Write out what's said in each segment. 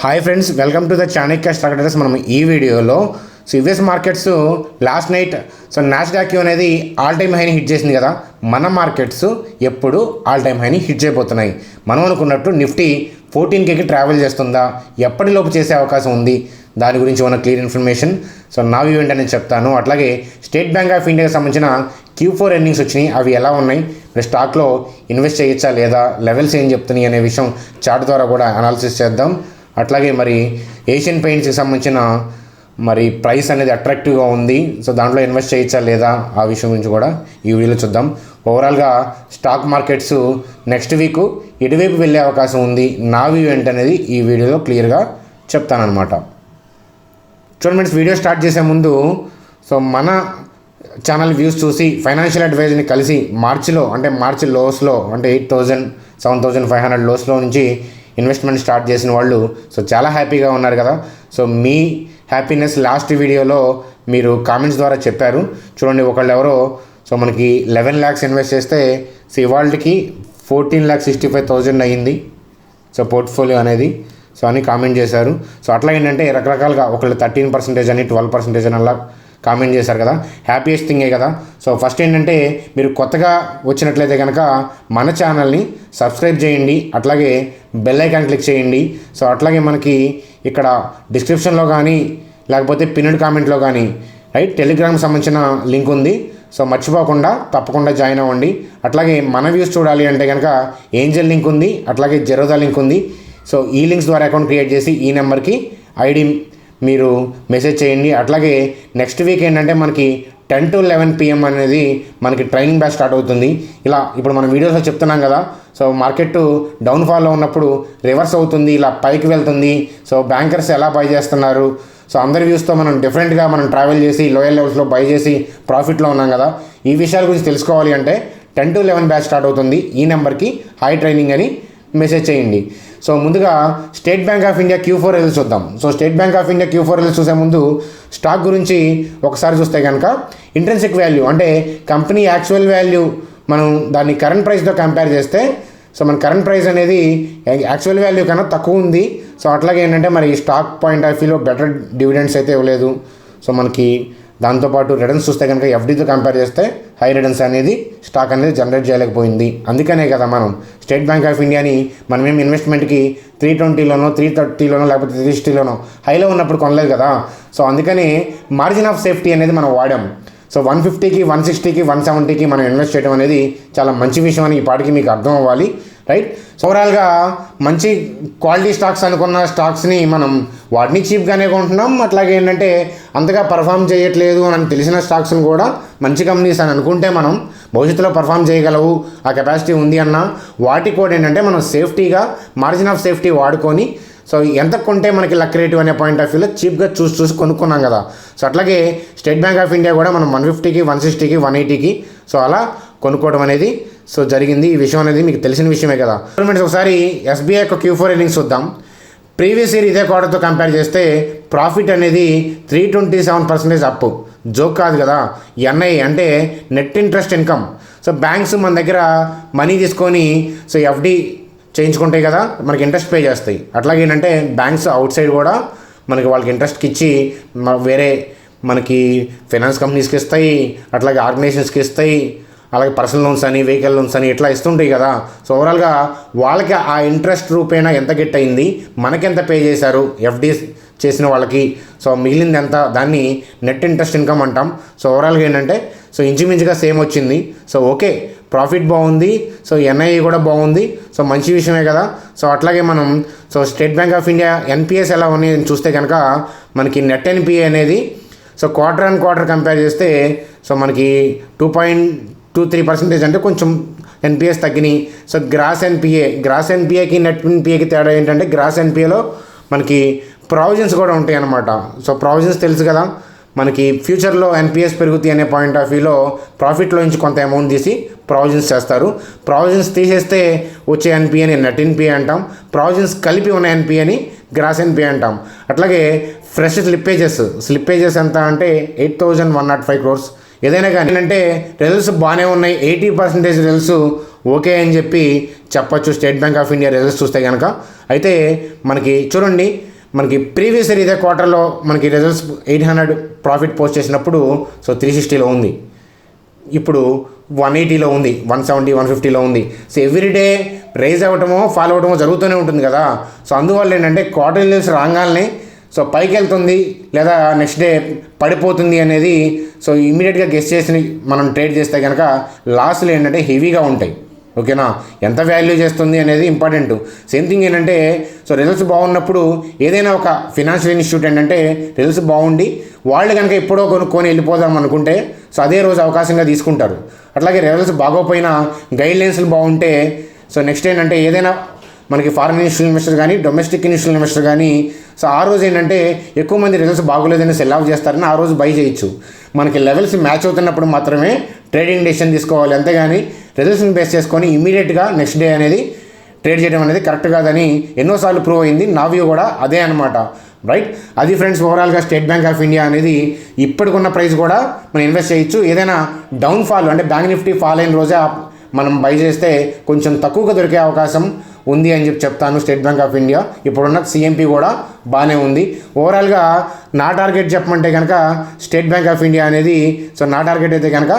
Hi friends, welcome to the Chanakya stock traders. మనం ఈ వీడియోలో US markets last night Nasdaq అనేది ఆల్ టైమ్ హైని హిట్ చేసింది కదా. మన మార్కెట్స్ ఎప్పుడు ఆల్ టైమ్ హైని హిట్ చేయబోతున్నాయి. మనం అనుకున్నట్టు నిఫ్టీ 14Kకి ట్రావెల్ చేస్తుందా, ఎప్పటిలోపు చేసే అవకాశం ఉంది, దాని గురించి ఉన్న క్లియర్ ఇన్ఫర్మేషన్ నా వ్యూ ఏంటనేది చెప్తాను. అట్లాగే స్టేట్ బ్యాంక్ ఆఫ్ ఇండియాకి సంబంధించిన Q4 ఎర్నింగ్స్ వచ్చినాయి, అవి ఎలా ఉన్నాయి, మరి స్టాక్లో ఇన్వెస్ట్ చేయొచ్చా లేదా, లెవెల్స్ ఏం చెప్తున్నాయి అనే విషయం చార్ట్ ద్వారా కూడా అనాలిసిస్ చేద్దాం. అట్లాగే మరి ఏషియన్ పెయింట్స్కి సంబంధించిన మరి ప్రైస్ అనేది అట్రాక్టివ్గా ఉంది, సో దాంట్లో ఇన్వెస్ట్ చేయొచ్చా లేదా ఆ విషయం గురించి కూడా ఈ వీడియోలో చూద్దాం. ఓవరాల్గా స్టాక్ మార్కెట్స్ నెక్స్ట్ వీక్ ఎటువైపు వెళ్ళే అవకాశం ఉంది, నా వ్యూ ఏంటనేది ఈ వీడియోలో క్లియర్గా చెప్తానన్నమాట. చూడండి ఫ్రెండ్స్, వీడియో స్టార్ట్ చేసే ముందు మన ఛానల్ వ్యూస్ చూసి ఫైనాన్షియల్ అడ్వైజర్ని కలిసి మార్చి లోస్లో అంటే 8,000 7,500 లోస్లో నుంచి ఇన్వెస్ట్మెంట్ స్టార్ట్ చేసిన వాళ్ళు చాలా హ్యాపీగా ఉన్నారు కదా. మీ హ్యాపీనెస్ లాస్ట్ వీడియోలో మీరు కామెంట్స్ ద్వారా చెప్పారు. చూడండి, ఒకళ్ళు ఎవరో మనకి 11 lakhs ఇన్వెస్ట్ చేస్తే ఇవాళకి 14,65,000 అయ్యింది పోర్ట్ఫోలియో అనేది అని కామెంట్ చేశారు. అట్లా ఏంటంటే రకరకాలుగా ఒకళ్ళు 13% అని 12% అని అలా కామెంట్ చేశారు కదా. హ్యాపీయెస్ట్ థింగే కదా. ఫస్ట్ ఏంటంటే మీరు కొత్తగా వచ్చినట్లయితే కనుక మన ఛానల్ని సబ్స్క్రైబ్ చేయండి, అట్లాగే బెల్ ఐకాన్ క్లిక్ చేయండి. అట్లాగే మనకి ఇక్కడ డిస్క్రిప్షన్లో కానీ లేకపోతే పిన్నెడ్ కామెంట్లో కానీ టెలిగ్రామ్కి సంబంధించిన లింక్ ఉంది. మర్చిపోకుండా తప్పకుండా జాయిన్ అవ్వండి. అట్లాగే మన వ్యూస్ చూడాలి అంటే కనుక ఏంజల్ లింక్ ఉంది, అట్లాగే జెరోదా లింక్ ఉంది. ఈ లింక్స్ ద్వారా అకౌంట్ క్రియేట్ చేసి ఈ నెంబర్కి ఐడి మీరు మెసేజ్ చేయండి. అట్లాగే నెక్స్ట్ వీక్ ఏంటంటే మనకి 10 to 11 PM అనేది మనకి ట్రైనింగ్ బ్యాచ్ స్టార్ట్ అవుతుంది. ఇలా ఇప్పుడు మనం వీడియోస్లో చెప్తున్నాం కదా, మార్కెట్ డౌన్ఫాల్లో ఉన్నప్పుడు రివర్స్ అవుతుంది, ఇలా పైకి వెళ్తుంది, బ్యాంకర్స్ ఎలా బై చేస్తున్నారు, అందరి వ్యూస్తో మనం డిఫరెంట్గా మనం ట్రావెల్ చేసి లోయర్ లెవెల్స్లో బై చేసి ప్రాఫిట్లో ఉన్నాం కదా. ఈ విషయాల గురించి తెలుసుకోవాలి అంటే 10 to 11 బ్యాచ్ స్టార్ట్ అవుతుంది. ఈ నెంబర్కి హై ట్రైనింగ్ అని మెసేజ్ చేయండి. ముందుగా state bank of India Q4 results చూద్దాం. State bank of India Q4 results చూసే ముందు స్టాక్ గురించి ఒకసారి చూస్తే కనుక ఇంట్రెన్సిక్ వాల్యూ అంటే కంపెనీ యాక్చువల్ వాల్యూ మనం దాన్ని కరెంట్ ప్రైస్తో కంపేర్ చేస్తే మన కరెంట్ ప్రైస్ అనేది యాక్చువల్ వాల్యూ కన్నా తక్కువ ఉంది. అట్లాగే ఏంటంటే మరి స్టాక్ పాయింట్ ఆఫ్ వ్యూలో బెటర్ డివిడెండ్స్ అయితే ఇవ్వలేదు. మనకి దాంతోపాటు రిటర్న్స్ చూస్తే కనుక FDతో కంపేర్ చేస్తే హై రిటర్న్స్ అనేది స్టాక్ అనేది జనరేట్ చేయలేకపోయింది. అందుకనే కదా మనం స్టేట్ బ్యాంక్ ఆఫ్ ఇండియాని మనమేం ఇన్వెస్ట్మెంట్కి 320లోనో 330లోనో లేకపోతే 360లోనో హైలో ఉన్నప్పుడు కొనలేదు కదా. అందుకని మార్జిన్ ఆఫ్ సేఫ్టీ అనేది మనం వాడాం. 150కి 160కి 170కి మనం ఇన్వెస్ట్ చేయడం అనేది చాలా మంచి విషయం అని ఈ పాటికి మీకు అర్థం అవ్వాలి. ఓవరాల్గా మంచి క్వాలిటీ స్టాక్స్ అనుకున్న స్టాక్స్ని మనం వాటిని చీప్గానే కొంటున్నాం. అట్లాగే ఏంటంటే అంతగా పర్ఫామ్ చేయట్లేదు అని తెలిసిన స్టాక్స్ని కూడా మంచి కంపెనీస్ అని అనుకుంటే మనం భవిష్యత్తులో పర్ఫామ్ చేయగలవు, ఆ కెపాసిటీ ఉంది అన్న వాటికి కూడా ఏంటంటే మనం సేఫ్టీగా మార్జిన్ ఆఫ్ సేఫ్టీ వాడుకొని ఎంత కొంటే మనకి లక్ రేటివ్ అనే పాయింట్ ఆఫ్ వ్యూలో చీప్గా చూసి కొనుక్కున్నాం కదా. అట్లాగే స్టేట్ బ్యాంక్ ఆఫ్ ఇండియా కూడా మనం 150కి 160కి 180కి అలా కొనుక్కోవడం అనేది జరిగింది. ఈ విషయం అనేది మీకు తెలిసిన విషయమే కదా. ఒకసారి SBI యొక్క Q4 ఎర్నింగ్స్ చూద్దాం. ప్రీవియస్ ఇయర్ ఇదే క్వార్టర్తో కంపేర్ చేస్తే ప్రాఫిట్ అనేది 327% అప్. జోక్ కాదు కదా. NI అంటే నెట్ ఇంట్రెస్ట్ ఇన్కమ్. బ్యాంక్స్ మన దగ్గర మనీ తీసుకొని FD చేయించుకుంటాయి కదా, మనకి ఇంట్రెస్ట్ పే చేస్తాయి. అట్లాగే ఏంటంటే బ్యాంక్స్ అవుట్ సైడ్ కూడా మనకి వాళ్ళకి ఇంట్రెస్ట్కి ఇచ్చి వేరే మనకి ఫైనాన్స్ కంపెనీస్కి ఇస్తాయి, అట్లాగే ఆర్గనైజేషన్స్కి ఇస్తాయి, అలాగే పర్సనల్ లోన్స్ అని వెహికల్ లోన్స్ అని ఇట్లా ఇస్తుంటాయి కదా. ఓవరాల్గా వాళ్ళకి ఆ ఇంట్రెస్ట్ రూపేణా ఎంత గెట్ అయింది, మనకెంత పే చేశారు FD చేసిన వాళ్ళకి, మిగిలింది ఎంత, దాన్ని నెట్ ఇంట్రెస్ట్ ఇన్కమ్ అంటాం. ఓవరాల్గా ఏంటంటే ఇంచుమించుగా సేమ్ వచ్చింది. ఓకే, ప్రాఫిట్ బాగుంది, NI కూడా బాగుంది, మంచి విషయమే కదా. అట్లాగే మనం state bank of India NPS ఎలా ఉన్నాయి చూస్తే కనుక మనకి నెట్ NPA అనేది క్వార్టర్ అండ్ క్వార్టర్ కంపేర్ చేస్తే మనకి 2.23% అంటే కొంచెం NPS తగ్గినాయి. గ్రాస్ NPAకి నెట్ NPAకి తేడా ఏంటంటే గ్రాస్ NPAలో మనకి ప్రావిజన్స్ కూడా ఉంటాయి అన్నమాట. ప్రావిజన్స్ తెలుసు కదా, మనకి ఫ్యూచర్లో NPS పెరుగుతాయి అనే పాయింట్ ఆఫ్ వ్యూలో ప్రాఫిట్లో నుంచి కొంత అమౌంట్ తీసి ప్రావిజన్స్ చేస్తారు. ప్రావిజన్స్ తీసేస్తే వచ్చే NPAని నెట్ NPA అంటాం. ప్రావిజన్స్ కలిపి ఉన్న NPAని గ్రాస్ NPA అంటాం. అట్లాగే ఫ్రెష్ స్లిప్పేజెస్ ఎంత అంటే 8,105 crores. ఏదైనా కానీ అంటే రిజల్ట్స్ బాగానే ఉన్నాయి, 80% రిజల్ట్స్ ఓకే అని చెప్పి చెప్పచ్చు state bank of India results చూస్తే కనుక. అయితే మనకి చూడండి మనకి ప్రీవియస్ ఇయర్ ఇదే క్వార్టర్లో మనకి రిజల్ట్స్ 800 ప్రాఫిట్ పోస్ట్ చేసినప్పుడు సో 360లో ఉంది, ఇప్పుడు 180లో ఉంది, 170 150లో ఉంది. సో ఎవ్రీడే రైజ్ అవ్వటమో ఫాలో అవ్వటమో జరుగుతూనే ఉంటుంది కదా. సో అందువల్ల ఏంటంటే క్వార్టర్ రిజల్ట్స్ రాగానే సో పైకి వెళ్తుంది లేదా నెక్స్ట్ డే పడిపోతుంది అనేది సో ఇమీడియట్గా గెస్ చేసి మనం ట్రేడ్ చేస్తే కనుక లాస్లు ఏంటంటే హెవీగా ఉంటాయి. ఓకేనా, ఎంత వాల్యూ చేస్తుంది అనేది ఇంపార్టెంట్. సేమ్ థింగ్ ఏంటంటే సో రిజల్ట్స్ బాగున్నప్పుడు ఏదైనా ఒక ఫినాన్షియల్ ఇన్స్టిట్యూట్ ఏంటంటే రిజల్ట్స్ బాగుండి వాళ్ళు కనుక ఎప్పుడో కొనుక్కొని వెళ్ళిపోదాం అనుకుంటే సో అదే రోజు అవకాశంగా తీసుకుంటారు. అట్లాగే రిజల్ట్స్ బాగోపోయినా గైడ్లైన్స్లు బాగుంటే సో నెక్స్ట్ ఏంటంటే ఏదైనా మనకి ఫారిన్ ఇన్స్టిట్యూషన్ ఇన్వెస్టర్ కానీ డొమెస్టిక్ ఇన్స్టిట్యూషన్ ఇన్వెస్టర్ కానీ సో ఆ రోజు ఏంటంటే ఎక్కువ మంది రిజల్ట్స్ బాగోలేదని సెల్ ఆఫ్ చేస్తారని ఆ రోజు బై చేయొచ్చు. మనకి లెవెల్స్ మ్యాచ్ అవుతున్నప్పుడు మాత్రమే ట్రేడింగ్ డెసిషన్ తీసుకోవాలి, అంతేగాని రిజల్ట్స్ని బేస్ చేసుకొని ఇమీడియట్గా నెక్స్ట్ డే అనేది ట్రేడ్ చేయడం అనేది కరెక్ట్ కాదని ఎన్నోసార్లు ప్రూవ్ అయింది. నా వ్యూ కూడా అదే అనమాట. రైట్, అది ఫ్రెండ్స్ ఓవరాల్గా స్టేట్ బ్యాంక్ ఆఫ్ ఇండియా అనేది ఇప్పటికున్న ప్రైస్ కూడా మనం ఇన్వెస్ట్ చేయొచ్చు. ఏదైనా డౌన్ఫాల్ అంటే బ్యాంక్ నిఫ్టీ ఫాల్ అయిన రోజే మనం బై చేస్తే కొంచెం తక్కువగా దొరికే అవకాశం ఉంది అని చెప్తాను. స్టేట్ బ్యాంక్ ఆఫ్ ఇండియా ఇప్పుడున్న సిఎంపి కూడా బాగానే ఉంది. ఓవరాల్గా నా టార్గెట్ చెప్పమంటే కనుక స్టేట్ బ్యాంక్ ఆఫ్ ఇండియా అనేది సో నా టార్గెట్ అయితే కనుక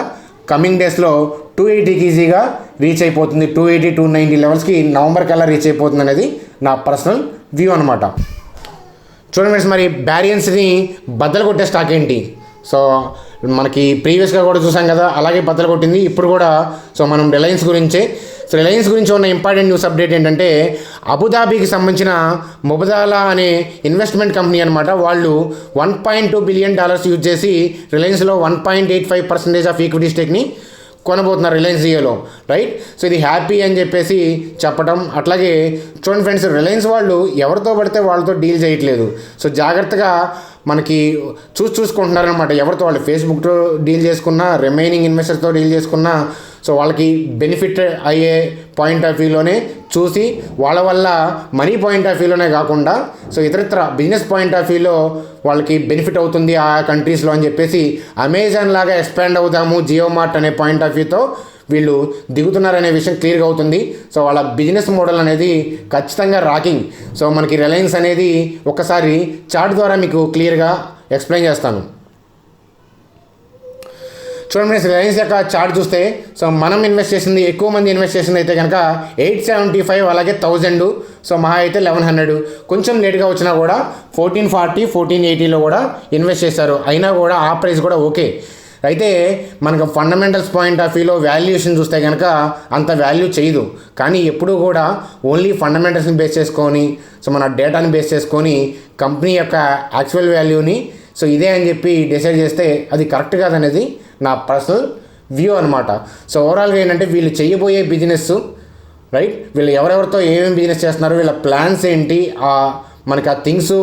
కమింగ్ డేస్లో 280కి ఈజీగా రీచ్ అయిపోతుంది. 280 290 లెవెల్స్కి నవంబర్ కల్లా రీచ్ అయిపోతుంది అనేది నా పర్సనల్ వ్యూ అనమాట. చూడండి ఫ్రెండ్స్, మరి బ్యారియన్స్ని బద్దలు కొట్టే స్టాక్ ఏంటి? సో మనకి ప్రీవియస్గా కూడా చూసాం కదా, అలాగే బద్దలు కొట్టింది. ఇప్పుడు కూడా సో మనం రిలయన్స్ గురించే. సో రిలయన్స్ గురించి ఉన్న ఇంపార్టెంట్ న్యూస్ అప్డేట్ ఏంటంటే అబుదాబీకి సంబంధించిన ముబదాలా అనే ఇన్వెస్ట్మెంట్ కంపెనీ అనమాట. వాళ్ళు $1.2 బిలియన్ యూజ్ చేసి రిలయన్స్లో 1.85% ఆఫ్ ఈక్విటీ స్టేక్ని కొనబోతున్నారు రిలయన్స్ జియోలో. రైట్, సో ఇది హ్యాపీ అని చెప్పేసి చెప్పడం. అట్లాగే చూడండి ఫ్రెండ్స్, రిలయన్స్ వాళ్ళు ఎవరితో పడితే వాళ్ళతో డీల్ చేయట్లేదు. సో జాగ్రత్తగా మనకి చూసుకుంటున్నారనమాట. ఎవరితో వాళ్ళు ఫేస్బుక్తో డీల్ చేసుకున్నా, రిమైనింగ్ ఇన్వెస్టర్స్తో డీల్ చేసుకున్నా సో వాళ్ళకి బెనిఫిట్ అయ్యే పాయింట్ ఆఫ్ వ్యూలోనే చూసి వాళ్ళ వల్ల మనీ పాయింట్ ఆఫ్ వ్యూలోనే కాకుండా సో ఇతరత్ర బిజినెస్ పాయింట్ ఆఫ్ వ్యూలో వాళ్ళకి బెనిఫిట్ అవుతుంది ఆ కంట్రీస్లో అని చెప్పేసి అమెజాన్ లాగా ఎక్స్పాండ్ అవుదాము జియో మార్ట్ అనే పాయింట్ ఆఫ్ వ్యూతో వీళ్ళు దిగుతున్నారనే విషయం క్లియర్గా అవుతుంది. సో వాళ్ళ బిజినెస్ మోడల్ అనేది ఖచ్చితంగా రాకింగ్. సో మనకి రిలయన్స్ అనేది ఒకసారి చార్ట్ ద్వారా మీకు క్లియర్గా ఎక్స్ప్లెయిన్ చేస్తాను. చూడండి, రిలయన్స్ యొక్క చార్ట్ చూస్తే సో మనం ఇన్వెస్ట్ చేసింది, ఎక్కువ మంది ఇన్వెస్ట్ చేసింది అయితే కనుక 875, అలాగే 1000, సో మహా అయితే 1100. కొంచెం లేట్గా వచ్చినా కూడా 1440 1480లో కూడా ఇన్వెస్ట్ చేశారు. అయినా కూడా ఆ ప్రైస్ కూడా ఓకే. అయితే మనకు ఫండమెంటల్స్ పాయింట్ ఆఫ్ వ్యూలో వాల్యుయేషన్ చూస్తే కనుక అంత వాల్యూ చేయదు. కానీ ఎప్పుడూ కూడా ఓన్లీ ఫండమెంటల్స్ని బేస్ చేసుకొని సో మన డేటాని బేస్ చేసుకొని కంపెనీ యొక్క యాక్చువల్ వాల్యూని సో ఇదే అని చెప్పి డిసైడ్ చేస్తే అది కరెక్ట్ కాదనేది నా పర్సనల్ వ్యూ అనమాట. సో ఓవరాల్గా ఏంటంటే వీళ్ళు చేయబోయే బిజినెస్, రైట్, వీళ్ళు ఎవరెవరితో ఏమేమి బిజినెస్ చేస్తున్నారు, వీళ్ళ ప్లాన్స్ ఏంటి, మనకి ఆ థింగ్స్,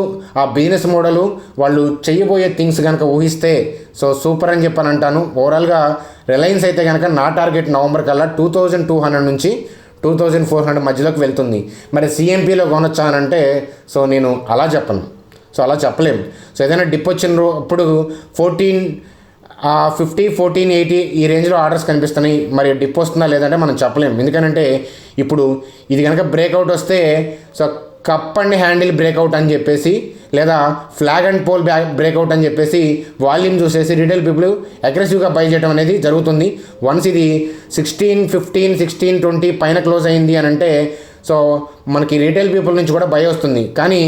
ఆ బిజినెస్ మోడలు, వాళ్ళు చేయబోయే థింగ్స్ కనుక ఊహిస్తే సో సూపర్ అని చెప్పని అంటాను. ఓవరాల్గా రిలయన్స్ అయితే కనుక నా టార్గెట్ నవంబర్ కల్లా 2200 నుంచి 2400 మధ్యలోకి వెళ్తుంది. మరి సిఎంపిలో కొనొచ్చా అని అంటే సో నేను అలా చెప్పను. సో అలా చెప్పలేము. సో ఏదైనా డిప్ వచ్చినప్పుడు 1450 1480 ఈ రేంజ్లో ఆర్డర్స్ కనిపిస్తున్నాయి. మరి డిప్ వస్తుందా లేదంటే మనం చెప్పలేము. ఎందుకంటే ఇప్పుడు ఇది కనుక బ్రేక్అవుట్ వస్తే so cup and handle breakout అని చెప్పేసి లేదా ఫ్లాగ్ అండ్ పోల్ బ్రేక్అవుట్ అని చెప్పేసి వాల్యూమ్ చూసేసి రిటైల్ పీపుల్ అగ్రెసివ్గా బై చేయడం అనేది జరుగుతుంది. వన్స్ ఇది 1615 1620 పైన క్లోజ్ అయింది అని అంటే సో మనకి రీటైల్ పీపుల్ నుంచి కూడా బై వస్తుంది. కానీ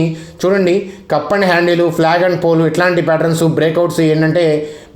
చూడండి, cup and handle, flag and pole ఇట్లాంటి ప్యాటర్న్స్ బ్రేక్అవుట్స్ ఏంటంటే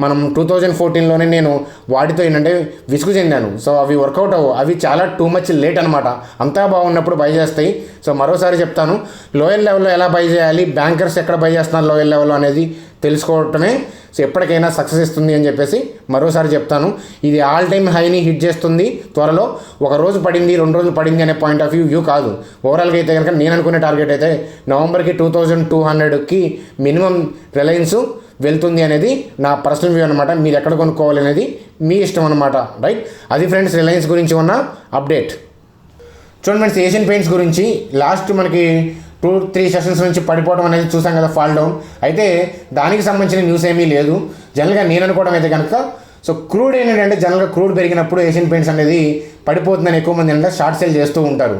మనం 2014లోనే నేను వాటితో ఏంటంటే విసుగు చెందాను. సో అవి వర్కౌట్ అవ్వవు, అవి చాలా టూ మచ్ లేట్ అనమాట. అంతా బాగున్నప్పుడు బై చేస్తాయి. సో మరోసారి చెప్తాను, లోయర్ లెవెల్లో ఎలా బై చేయాలి, బ్యాంకర్స్ ఎక్కడ బై చేస్తున్నారు లోయర్ లెవెల్లో అనేది తెలుసుకోవటమే సో ఎప్పటికైనా సక్సెస్ ఇస్తుంది అని చెప్పేసి మరోసారి చెప్తాను. ఇది ఆల్ టైమ్ హైని హిట్ చేస్తుంది త్వరలో. ఒక రోజు పడింది, 2 రోజులు పడింది అనే పాయింట్ ఆఫ్ వ్యూ కాదు. ఓవరాల్గా అయితే కనుక నేను అనుకునే టార్గెట్ అయితే నవంబర్కి 2200కి మినిమం రిలయన్స్ వెళ్తుంది అనేది నా పర్సనల్ వ్యూ అనమాట. మీరు ఎక్కడ కొనుక్కోవాలి అనేది మీ ఇష్టం అనమాట. రైట్, అది ఫ్రెండ్స్ రిలయన్స్ గురించి ఉన్న అప్డేట్. చూడండి ఫ్రెండ్స్, ఏషియన్ పెయింట్స్ గురించి లాస్ట్ మనకి 2-3 సెషన్స్ నుంచి పడిపోవడం అనేది చూసాం కదా, ఫాల్ డౌన్. అయితే దానికి సంబంధించిన న్యూస్ ఏమీ లేదు. జనరల్గా నేను అనుకోవడం అయితే కనుక సో క్రూడ్ ఏంటంటే జనరల్గా క్రూడ్ పెరిగినప్పుడు ఏషియన్ పెయింట్స్ అనేది పడిపోతుందని ఎక్కువ మంది అంటే షార్ట్ సేల్ చేస్తూ ఉంటారు.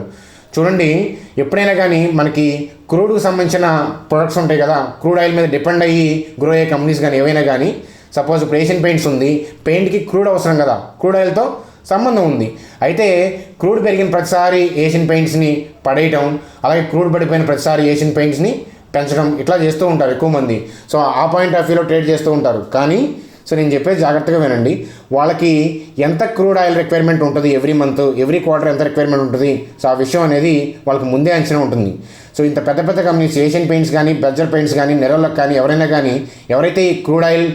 చూడండి, ఎప్పుడైనా కానీ మనకి క్రూడ్కి సంబంధించిన ప్రొడక్ట్స్ ఉంటాయి కదా, క్రూడ్ ఆయిల్ మీద డిపెండ్ అయ్యి గ్రో అయ్యే కంపెనీస్ కానీ ఏవైనా కానీ, సపోజ్ ఇప్పుడు ఏషియన్ పెయింట్స్ ఉంది, పెయింట్కి క్రూడ్ అవసరం కదా, క్రూడ్ ఆయిల్తో సంబంధం ఉంది. అయితే క్రూడ్ పెరిగిన ప్రతిసారి ఏషియన్ పెయింట్స్ని పడేయటం, అలాగే క్రూడ్ పడిపోయిన ప్రతిసారి ఏషియన్ పెయింట్స్ని పెంచడం, ఇట్లా చేస్తూ ఉంటారు ఎక్కువ మంది. సో ఆ పాయింట్ ఆఫ్ వ్యూలో ట్రేడ్ చేస్తూ ఉంటారు. కానీ సో నేను చెప్పేది జాగ్రత్తగా వినండి. వాళ్ళకి ఎంత క్రూడ్ ఆయిల్ రిక్వైర్మెంట్ ఉంటుంది ఎవ్రీ మంత్, ఎవ్రీ క్వార్టర్ ఎంత రిక్వైర్మెంట్ ఉంటుంది, సో ఆ విషయం అనేది వాళ్ళకి ముందే అంచనా ఉంటుంది. సో ఇంత పెద్ద పెద్ద కంపెనీస్, ఏషియన్ పెయింట్స్ కానీ, బెర్జర్ పెయింట్స్ కానీ, నెరోలాక్ కానీ, ఎవరైనా కానీ ఎవరైతే ఈ క్రూడ్ ఆయిల్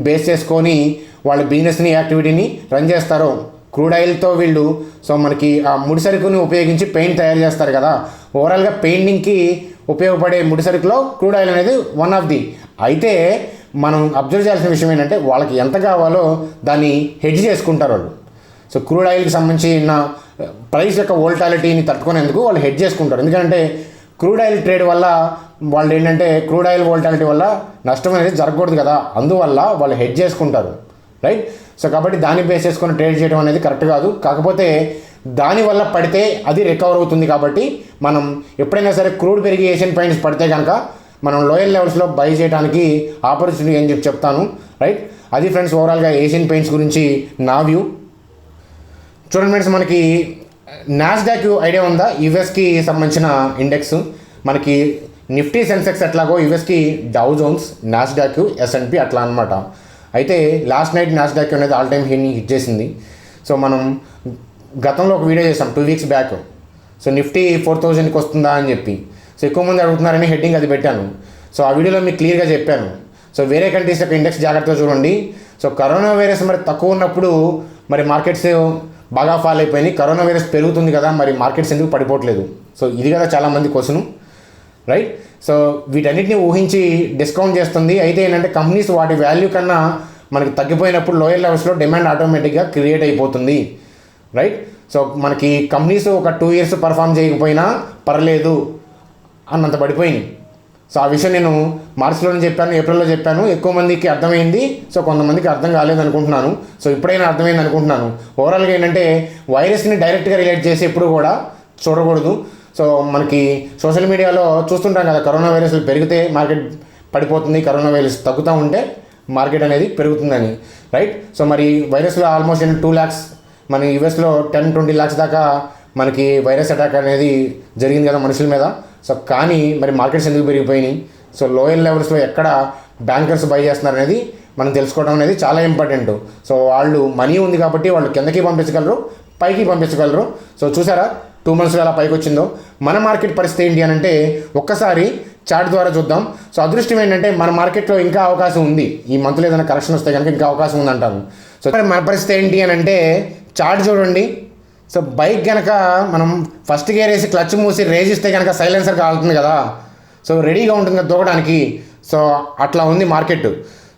బేస్ చేసుకొని వాళ్ళ బిజినెస్ని, యాక్టివిటీని రన్ చేస్తారో, క్రూడ్ ఆయిల్తో వీళ్ళు సో మనకి ఆ ముడి సరుకుని ఉపయోగించి పెయింట్ తయారు చేస్తారు కదా, ఓవరాల్గా పెయింటింగ్కి ఉపయోగపడే ముడి సరుకులో క్రూడ్ ఆయిల్ అనేది వన్ ఆఫ్ ది. అయితే మనం అబ్జర్వ్ చేయాల్సిన విషయం ఏంటంటే వాళ్ళకి ఎంత కావాలో దాన్ని హెడ్జ్ చేసుకుంటారు వాళ్ళు. సో క్రూడ్ ఆయిల్కి సంబంధించిన ప్రైస్ యొక్క వోల్టాలిటీని తట్టుకునేందుకు వాళ్ళు హెడ్జ్ చేసుకుంటారు. ఎందుకంటే క్రూడ్ ఆయిల్ ట్రేడ్ వల్ల వాళ్ళు ఏంటంటే క్రూడ్ ఆయిల్ వోల్టాలిటీ వల్ల నష్టం అనేది జరగకూడదు కదా, అందువల్ల వాళ్ళు హెడ్జ్ చేసుకుంటారు, రైట్. సో కాబట్టి దాన్ని బేస్ చేసుకొని ట్రేడ్ చేయడం అనేది కరెక్ట్ కాదు. కాకపోతే దానివల్ల పడితే అది రికవర్ అవుతుంది. కాబట్టి మనం ఎప్పుడైనా సరే క్రూడ్ పెరిగి ఏషియన్ పెయింట్స్ పడితే కనుక మనం లోయర్ లెవెల్స్లో బై చేయడానికి ఆపర్చునిటీ అని చెప్తాను, రైట్. అది ఫ్రెండ్స్ ఓవరాల్గా ఏషియన్ పెయింట్స్ గురించి నా వ్యూ. చూడండి ఫ్రెండ్స్, మనకి నాస్డాక్ ఐడియా ఉందా? యుఎస్కి సంబంధించిన ఇండెక్స్. మనకి నిఫ్టీ సెన్సెక్స్ ఎట్లాగో యుఎస్కి డౌ జోన్స్, నాస్డాక్, S&P అట్లా అనమాట. అయితే లాస్ట్ నైట్ నాస్డాక్ అనేది ఆల్ టైమ్ హైని హిట్ చేసింది. సో మనం గతంలో ఒక వీడియో చేసాం 2 వీక్స్ బ్యాక్. సో నిఫ్టీ 4000కి వస్తుందా అని చెప్పి. సో ఎక్కువ మంది అడుగుతున్నారని హెడ్డింగ్ అది పెట్టాను. సో ఆ వీడియోలో మీకు క్లియర్గా చెప్పాను. సో వేరే కంట్రీస్ యొక్క ఇండెక్స్ జాగ్రత్తగా చూడండి. సో కరోనా వైరస్ మరి తక్కువ ఉన్నప్పుడు మరి మార్కెట్స్ బాగా ఫాల్ అయిపోయినాయి. కరోనా వైరస్ పెరుగుతుంది కదా, మరి మార్కెట్స్ ఎందుకు పడిపోవట్లేదు? సో ఇది కదా చాలామంది క్వశ్చన్, రైట్. సో వీటన్నిటిని ఊహించి డిస్కౌంట్ చేస్తుంది. అయితే ఏంటంటే కంపెనీస్ వాటి వాల్యూ కన్నా మనకి తగ్గిపోయినప్పుడు లోయర్ లెవెల్స్లో డిమాండ్ ఆటోమేటిక్గా క్రియేట్ అయిపోతుంది, రైట్. సో మనకి కంపెనీస్ ఒక 2 ఇయర్స్ పర్ఫామ్ చేయకపోయినా పర్లేదు అన్నంత పడిపోయింది. సో ఆ విషయం నేను మార్చిలోనే చెప్పాను, ఏప్రిల్లో చెప్పాను. ఎక్కువ మందికి అర్థమైంది, సో కొంతమందికి అర్థం కాలేదు అనుకుంటున్నాను. సో ఇప్పుడైనా అర్థమైంది అనుకుంటున్నాను. ఓవరాల్గా ఏంటంటే వైరస్ని డైరెక్ట్గా రిలేట్ చేసి ఎప్పుడు కూడా చూడకూడదు. సో మనకి సోషల్ మీడియాలో చూస్తుంటాం కదా, కరోనా వైరస్లు పెరిగితే మార్కెట్ పడిపోతుంది, కరోనా వైరస్ తగ్గుతూ ఉంటే మార్కెట్ అనేది పెరుగుతుందని, రైట్. సో మరి వైరస్లో ఆల్మోస్ట్ 2 lakhs, మన యూఎస్లో 10-20 lakhs దాకా మనకి వైరస్ అటాక్ అనేది జరిగింది కదా మనుషుల మీద. సో కానీ మరి మార్కెట్స్ ఎందుకు పెరిగిపోయినాయి? సో లోయర్ లెవెల్స్లో ఎక్కడ బ్యాంకర్స్ బై చేస్తున్నారు అనేది మనం తెలుసుకోవడం అనేది చాలా ఇంపార్టెంట్. సో వాళ్ళు మనీ ఉంది కాబట్టి వాళ్ళు కిందకి పంపించగలరు, పైకి పంపించగలరు. సో చూసారా 2 monthsలో ఎలా పైకి వచ్చిందో. మన మార్కెట్ పరిస్థితి ఏంటి అని అంటే ఒక్కసారి చార్ట్ ద్వారా చూద్దాం. సో అదృష్టం ఏంటంటే మన మార్కెట్లో ఇంకా అవకాశం ఉంది. ఈ మంత్లో ఏదైనా కరెక్షన్ వస్తే కనుక ఇంకా అవకాశం ఉంది అంటాను. సో మన పరిస్థితి ఏంటి అని అంటే చార్ట్ చూడండి. సో బైక్ కనుక మనం ఫస్ట్ గేర్ వేసి క్లచ్ మూసి రేజ్ ఇస్తే కనుక సైలెన్సర్ కాలుతుంది కదా, సో రెడీగా ఉంటుంది కదా దూకడానికి. సో అట్లా ఉంది మార్కెట్.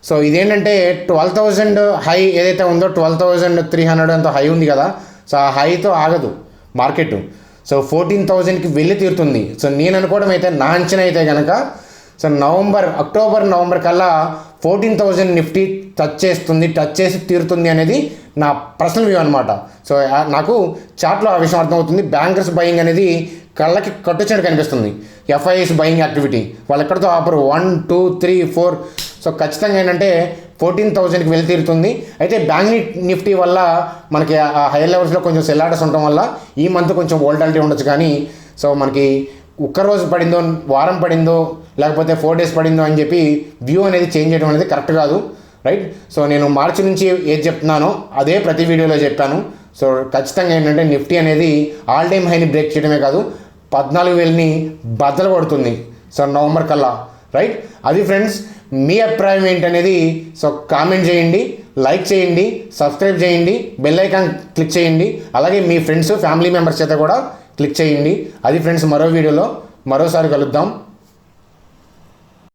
సో ఇదేంటంటే 12,000 హై ఏదైతే ఉందో 12,300 అంత హై ఉంది కదా, సో ఆ హైతో ఆగదు మార్కెట్. సో 14,000కి వెళ్ళి తీరుతుంది. సో నేను అనుకోవడం అయితే, నా అంచనా అయితే కనుక సో అక్టోబర్ నవంబర్ కల్లా 14,000 నిఫ్టీ టచ్ చేసి తీరుతుంది అనేది నా పర్సనల్ వ్యూ అనమాట. సో నాకు చార్ట్లో ఆ విషయం అర్థమవుతుంది. బ్యాంకర్స్ బయింగ్ అనేది కళ్ళకి కట్టొచ్చినట్టు కనిపిస్తుంది. FIIs బయింగ్ యాక్టివిటీ వాళ్ళు ఎక్కడితో ఆపరు. 1, 2, 3, 4. సో ఖచ్చితంగా ఏంటంటే 14,000కి వెళ్ళి తీరుతుంది. అయితే బ్యాంక్ నిఫ్టీ వల్ల మనకి ఆ హైయర్ లెవెల్స్లో కొంచెం సెల్లాటస్ ఉండటం వల్ల ఈ మంత్ కొంచెం వోల్టాలిటీ ఉండొచ్చు. కానీ సో మనకి ఒక్కరోజు పడిందో, వారం పడిందో, లేకపోతే 4 days పడిందో అని చెప్పి వ్యూ అనేది చేంజ్ చేయడం అనేది కరెక్ట్ కాదు, రైట్. సో నేను మార్చి నుంచి ఏది చెప్తున్నానో అదే ప్రతి వీడియోలో చెప్పాను. సో ఖచ్చితంగా ఏంటంటే నిఫ్టీ అనేది ఆల్ టైమ్ హైని బ్రేక్ చేయడమే కాదు 14,000ని బద్దలు కొడుతుంది సో నవంబర్ కల్లా, రైట్. అది ఫ్రెండ్స్, మీ అభిప్రాయం ఏంటనేది సో కామెంట్ చేయండి, లైక్ చేయండి, సబ్స్క్రైబ్ చేయండి, బెల్ ఐకాన్ క్లిక్ చేయండి. అలాగే మీ ఫ్రెండ్స్, ఫ్యామిలీ మెంబర్స్ చేత కూడా క్లిక్ చేయండి. అది ఫ్రెండ్స్, మరో వీడియోలో మరోసారి కలుద్దాం.